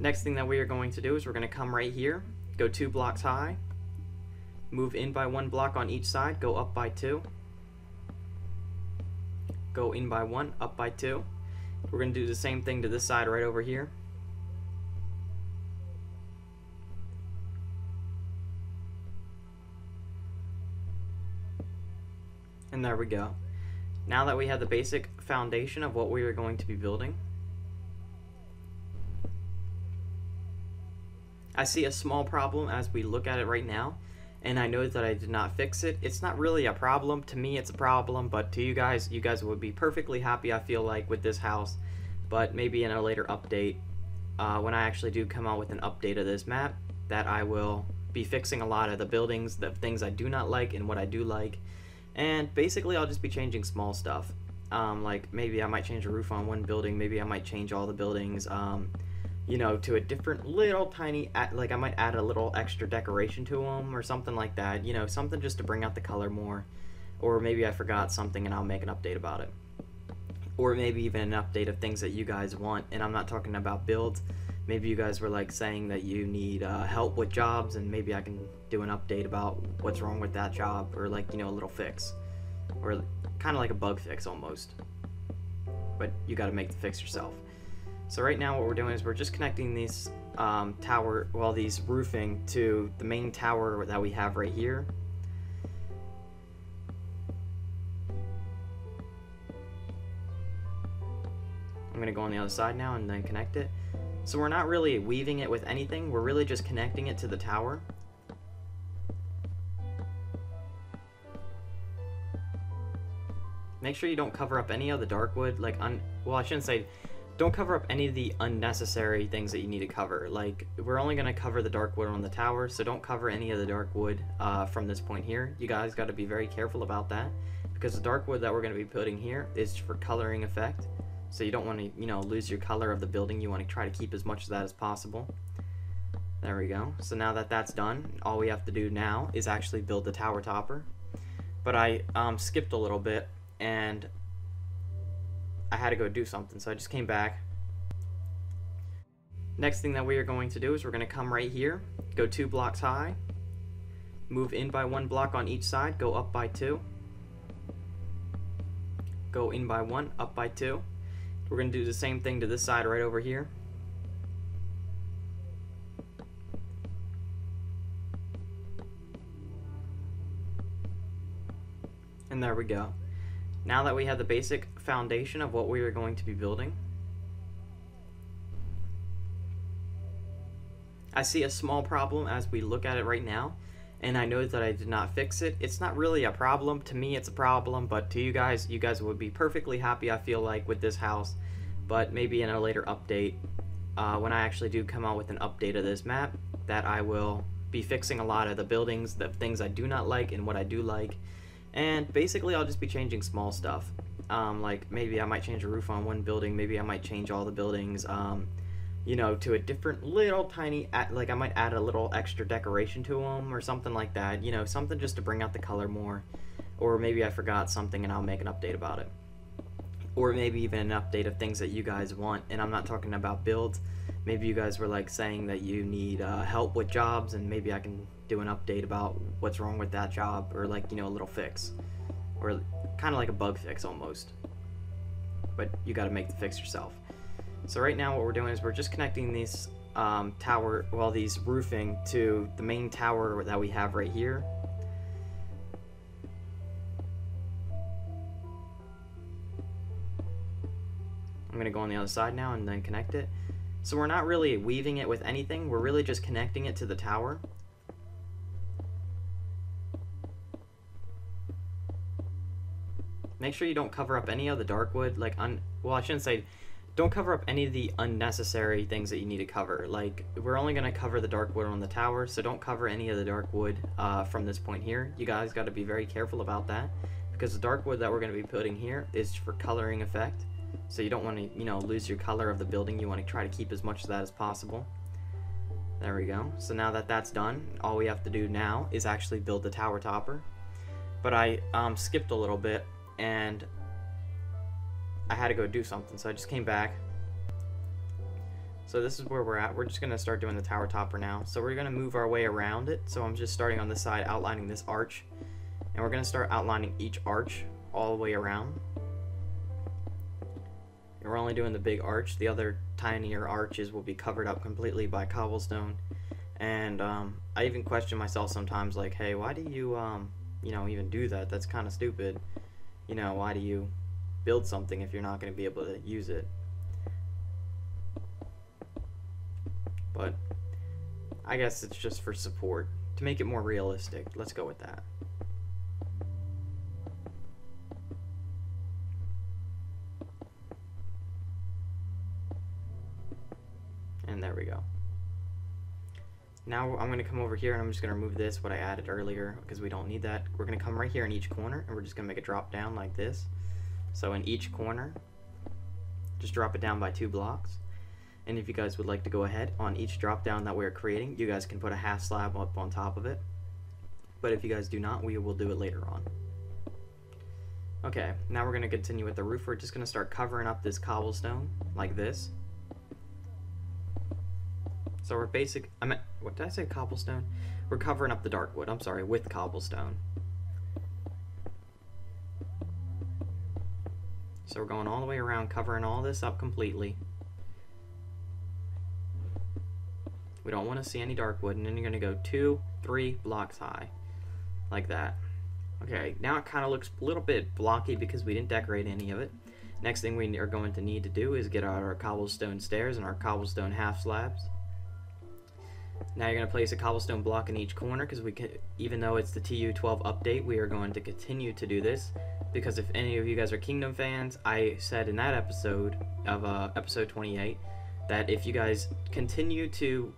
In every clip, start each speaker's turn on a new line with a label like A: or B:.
A: Next thing that we are going to do is we're going to come right here, go 2 blocks high, move in by 1 block on each side, go up by 2, go in by 1, up by 2. We're going to do the same thing to this side right over here. And there we go. Now that we have the basic foundation of what we are going to be building, I see a small problem as we look at it right now, and I know that I did not fix it. It's not really a problem. To me, it's a problem, but to you guys would be perfectly happy, I feel like, with this house. But maybe in a later update, when I actually do come out with an update of this map, that I will be fixing a lot of the buildings, the things I do not like and what I do like. And basically, I'll just be changing small stuff. Like maybe I might change a roof on one building, maybe I might change all the buildings, you know, to a different little tiny, like I might add a little extra decoration to them or something like that, you know, something just to bring out the color more. Or maybe I forgot something and I'll make an update about it. Or maybe even an update of things that you guys want, and I'm not talking about builds. Maybe you guys were like saying that you need help with jobs, and maybe I can do an update about what's wrong with that job, or like, you know, a little fix, or kind of like a bug fix almost, but you got to make the fix yourself. So right now what we're doing is we're just connecting these these roofing to the main tower that we have right here. I'm going to go on the other side now and then connect it. So we're not really weaving it with anything, we're really just connecting it to the tower. Make sure you don't cover up any of the dark wood, like, well, I shouldn't say, don't cover up any of the unnecessary things that you need to cover. Like, we're only going to cover the dark wood on the tower, so don't cover any of the dark wood from this point here. You guys got to be very careful about that, because the dark wood that we're going to be putting here is for coloring effect. So you don't want to, you know, lose your color of the building. You want to try to keep as much of that as possible. There we go. So now that that's done, all we have to do now is actually build the tower topper. But I skipped a little bit, and I had to go do something, so I just came back. Next thing that we are going to do is we're going to come right here, go 2 blocks high, move in by 1 block on each side, go up by 2, go in by 1, up by 2. We're going to do the same thing to this side right over here. And there we go. Now that we have the basic foundation of what we are going to be building, I see a small problem as we look at it right now, and I know that I did not fix it. It's not really a problem. To me, it's a problem, but to you guys would be perfectly happy, I feel like, with this house. But maybe in a later update, when I actually do come out with an update of this map, that I will be fixing a lot of the buildings, the things I do not like and what I do like. And basically, I'll just be changing small stuff. Like maybe I might change a roof on one building, maybe I might change all the buildings, you know, to a different little tiny, like I might add a little extra decoration to them or something like that, you know, something just to bring out the color more. Or maybe I forgot something and I'll make an update about it. Or maybe even an update of things that you guys want, and I'm not talking about builds. Maybe you guys were like saying that you need help with jobs, and maybe I can do an update about what's wrong with that job, or like, you know, a little fix, or kind of like a bug fix almost, but you got to make the fix yourself. So right now what we're doing is we're just connecting these these roofing to the main tower that we have right here. I'm going to go on the other side now and then connect it. So we're not really weaving it with anything, we're really just connecting it to the tower. Make sure you don't cover up any of the dark wood, like, well, I shouldn't say, don't cover up any of the unnecessary things that you need to cover. Like, we're only going to cover the dark wood on the tower, so don't cover any of the dark wood from this point here. You guys got to be very careful about that, because the dark wood that we're going to be putting here is for coloring effect. So you don't want to, you know, lose your color of the building. You want to try to keep as much of that as possible. There we go. So now that that's done, all we have to do now is actually build the tower topper. But I skipped a little bit, and I had to go do something, so I just came back. So this is where we're at. We're just going to start doing the tower topper now. So we're going to move our way around it. So I'm just starting on this side, outlining this arch. And we're going to start outlining each arch all the way around. And we're only doing the big arch. The other tinier arches will be covered up completely by cobblestone. And I even question myself sometimes, like, hey, why do you, you know, even do that? That's kind of stupid. You know, why do you build something if you're not going to be able to use it? But I guess it's just for support, to make it more realistic. Let's go with that. And there we go. Now I'm going to come over here and I'm just going to remove this, what I added earlier, because we don't need that. We're going to come right here in each corner and we're just going to make it drop down like this. So in each corner, just drop it down by 2 blocks. And if you guys would like to go ahead on each drop down that we're creating, you guys can put a half slab up on top of it. But if you guys do not, we will do it later on. Okay, now we're going to continue with the roof. We're just going to start covering up this cobblestone like this. So we're what did I say, cobblestone? We're covering up the dark wood, I'm sorry, with cobblestone. So we're going all the way around, covering all this up completely. We don't want to see any dark wood, and then you're going to go 2, 3 blocks high, like that. Okay, now it kind of looks a little bit blocky because we didn't decorate any of it. Next thing we are going to need to do is get out our cobblestone stairs and our cobblestone half slabs. Now you're going to place a cobblestone block in each corner, because we can, even though it's the TU12 update, we are going to continue to do this, because if any of you guys are Kingdom fans, I said in that episode of episode 28 that if you guys continue to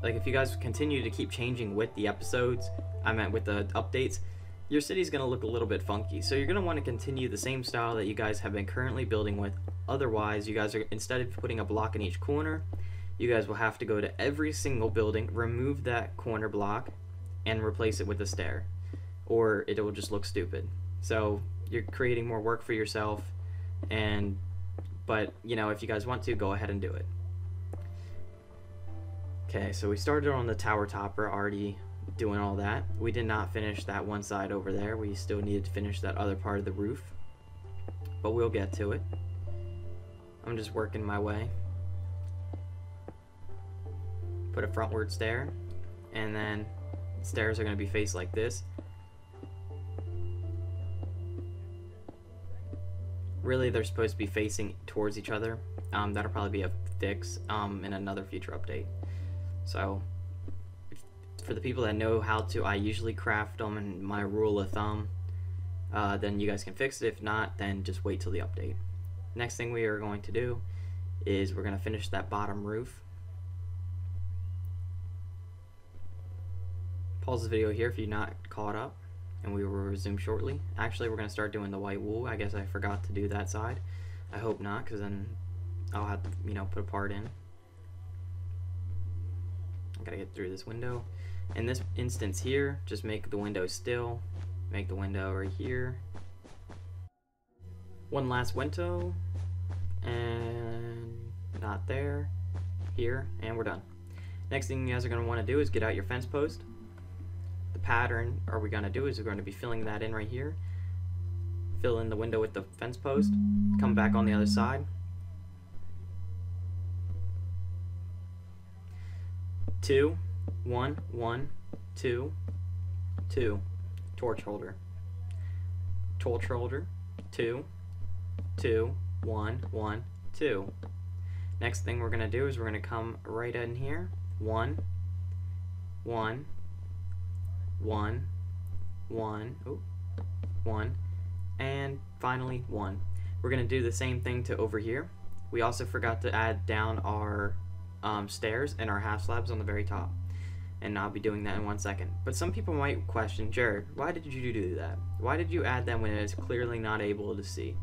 A: if you guys continue to keep changing with the episodes, I meant with the updates, your city's going to look a little bit funky. So you're going to want to continue the same style that you guys have been currently building with. Otherwise, you guys are, instead of putting a block in each corner, you guys will have to go to every single building, remove that corner block, and replace it with a stair, or it will just look stupid. So you're creating more work for yourself, but you know, if you guys want to, go ahead and do it. Okay, so we started on the tower topper, already doing all that. We did not finish that one side over there. We still needed to finish that other part of the roof, but we'll get to it. I'm just working my way. Put a frontward stair, and then stairs are going to be faced like this. Really, they're supposed to be facing towards each other. That'll probably be a fix in another future update. So, for the people that know how to, I usually craft them in my rule of thumb. Then you guys can fix it. If not, then just wait till the update. Next thing we are going to do is we're going to finish that bottom roof. Pause the video here if you're not caught up, and we will resume shortly. Actually, we're going to start doing the white wool. I guess I forgot to do that side. I hope not, because then I'll have to, you know, put a part in. I gotta get through this window. In this instance here, just make the window still. Make the window right here. One last window, and not there, here, and we're done. Next thing you guys are going to want to do is get out your fence post. The pattern we're going to do is we're going to be filling that in right here. Fill in the window with the fence post. Come back on the other side. 2, 1, 1, 2, 2. Torch holder. Torch holder. 2, 2, 1, 1, 2. Next thing we're going to do is we're going to come right in here. 1, 1, 1, 1, oh, 1, and finally 1. We're going to do the same thing to over here. We also forgot to add down our stairs and our half slabs on the very top, and I'll be doing that in 1 second. But some people might question, Jared, why did you do that? Why did you add them when it's clearly not able to see?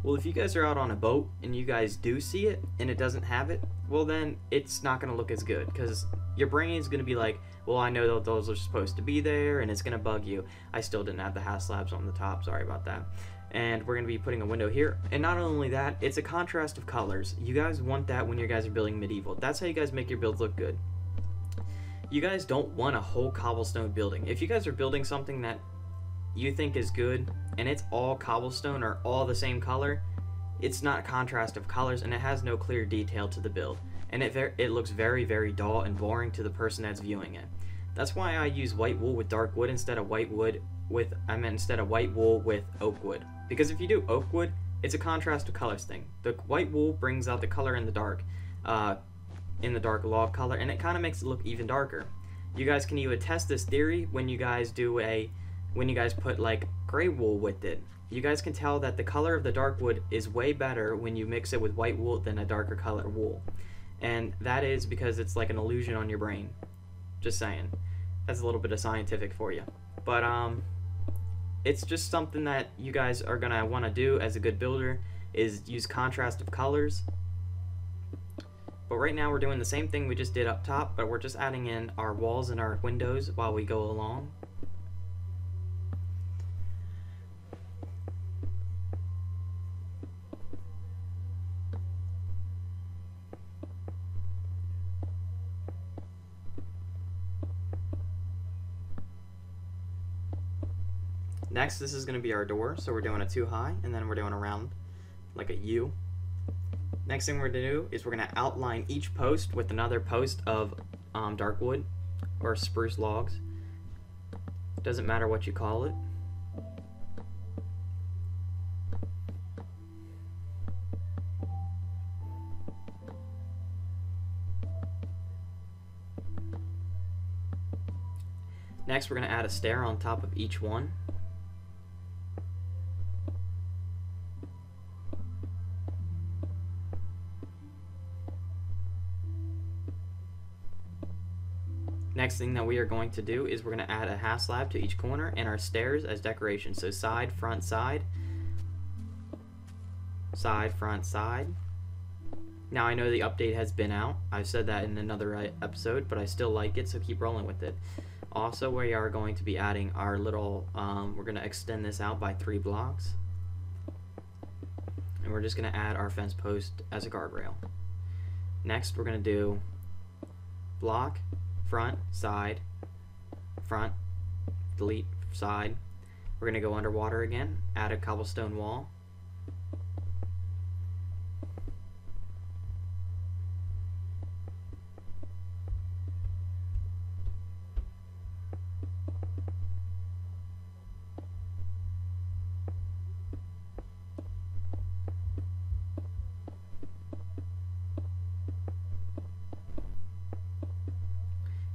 A: Well, if you guys are out on a boat and you guys do see it and it doesn't have it, well then it's not going to look as good, because your brain is going to be like, well, I know that those are supposed to be there, and it's going to bug you. I still didn't have the half slabs on the top, sorry about that. And we're going to be putting a window here. And not only that, it's a contrast of colors. You guys want that when you guys are building medieval. That's how you guys make your builds look good. You guys don't want a whole cobblestone building. If you guys are building something that you think is good and it's all cobblestone or all the same color, it's not a contrast of colors and it has no clear detail to the build. And it looks very, very dull and boring to the person that's viewing it. That's why I use white wool with dark wood instead of white wool with oak wood. Because if you do oak wood, it's a contrast of colors thing. The white wool brings out the color in the dark log color, and it kind of makes it look even darker. You guys can even test this theory when you guys put like gray wool with it. You guys can tell that the color of the dark wood is way better when you mix it with white wool than a darker color wool. And that is because it's like an illusion on your brain. Just saying. That's a little bit of scientific for you. But it's just something that you guys are gonna want to do as a good builder, is use contrast of colors. But right now we're doing the same thing we just did up top, but we're just adding in our walls and our windows while we go along. Next, this is going to be our door, so we're doing a 2 high, and then we're doing a round, like a U. Next thing we're going to do is we're going to outline each post with another post of dark wood or spruce logs. Doesn't matter what you call it. Next, we're going to add a stair on top of each one. Next thing that we are going to do is we're going to add a half slab to each corner and our stairs as decoration. So side, front, side. Side, front, side. Now I know the update has been out. I've said that in another episode, but I still like it, so keep rolling with it. Also, we are going to be adding our little, we're going to extend this out by 3 blocks. And we're just going to add our fence post as a guardrail. Next, we're going to do block, front, side, front, delete, side. We're going to go underwater again, add a cobblestone wall.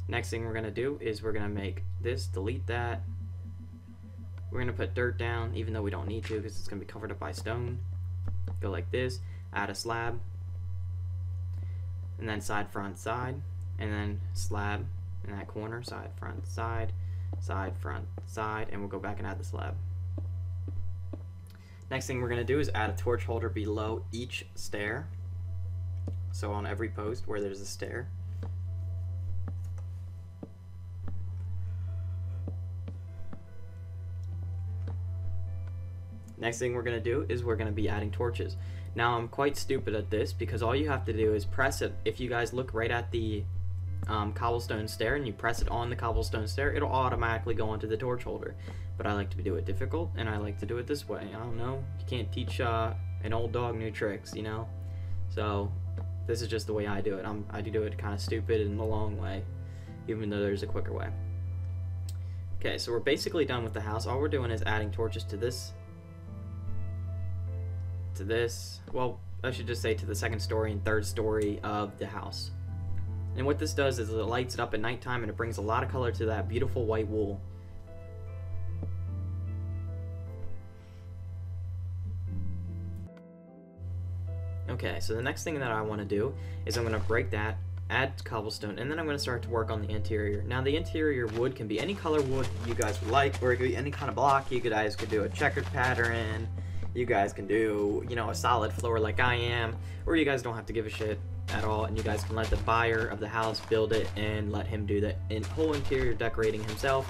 A: Next thing we're going to do is we're going to make this, delete that. We're going to put dirt down, even though we don't need to because it's going to be covered up by stone. Go like this, add a slab, and then side, front, side, and then slab in that corner, side, front, side, front, side, and we'll go back and add the slab. Next thing we're going to do is add a torch holder below each stair. So on every post where there's a stair. Next thing we're going to do is we're going to be adding torches. Now I'm quite stupid at this because all you have to do is press it. If you guys look right at the cobblestone stair and you press it on the cobblestone stair, it'll automatically go onto the torch holder. But I like to do it difficult and I like to do it this way. I don't know, you can't teach an old dog new tricks, you know? So this is just the way I do it. I do it kind of stupid in the long way, even though there's a quicker way. Okay, so we're basically done with the house. All we're doing is adding torches to this, well, I should just say to the second story and third story of the house. And what this does is it lights it up at nighttime and it brings a lot of color to that beautiful white wool. Okay, so the next thing that I want to do is I'm going to break that, add cobblestone, and then I'm going to start to work on the interior. Now the interior wood can be any color wood you guys would like, or it could be any kind of block. You guys could do a checkered pattern. You guys can do, you know, a solid floor like I am, or you guys don't have to give a shit at all, and you guys can let the buyer of the house build it and let him do the whole interior decorating himself.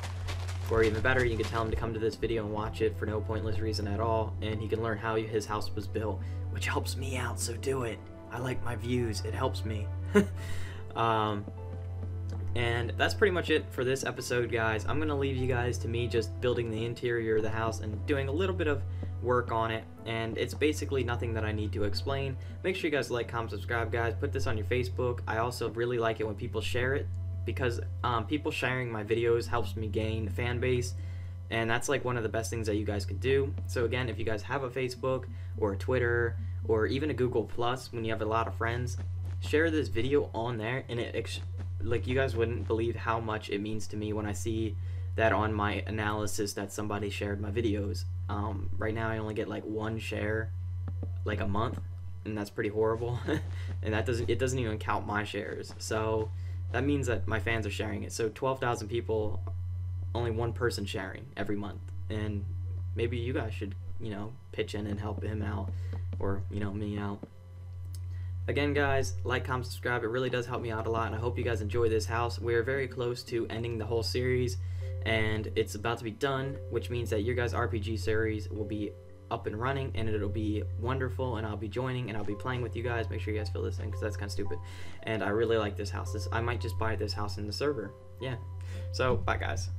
A: Or even better, you can tell him to come to this video and watch it for no pointless reason at all, and he can learn how his house was built, which helps me out, so do it. I like my views, it helps me. And that's pretty much it for this episode, guys. I'm gonna leave you guys to me just building the interior of the house and doing a little bit of work on it, and it's basically nothing that I need to explain. Make sure you guys like, comment, subscribe, guys. Put this on your Facebook. I also really like it when people share it, because people sharing my videos helps me gain a fan base, and that's like one of the best things that you guys could do. So again, if you guys have a Facebook or a Twitter or even a Google Plus, when you have a lot of friends, share this video on there, and like, you guys wouldn't believe how much it means to me when I see that on my analysis that somebody shared my videos. Right now I only get like 1 share like a month, and that's pretty horrible. And it doesn't even count my shares, so that means that my fans are sharing it. So 12,000 people, only 1 person sharing every month, and maybe you guys should, you know, pitch in and help him out, or, you know, me out. Again, guys, like, comment, subscribe. It really does help me out a lot, and I hope you guys enjoy this house. We're very close to ending the whole series, and it's about to be done, which means that your guys' RPG series will be up and running, and it'll be wonderful, and I'll be joining, and I'll be playing with you guys. Make sure you guys fill this in, because that's kind of stupid. And I really like this house. I might just buy this house in the server. Yeah. So, bye, guys.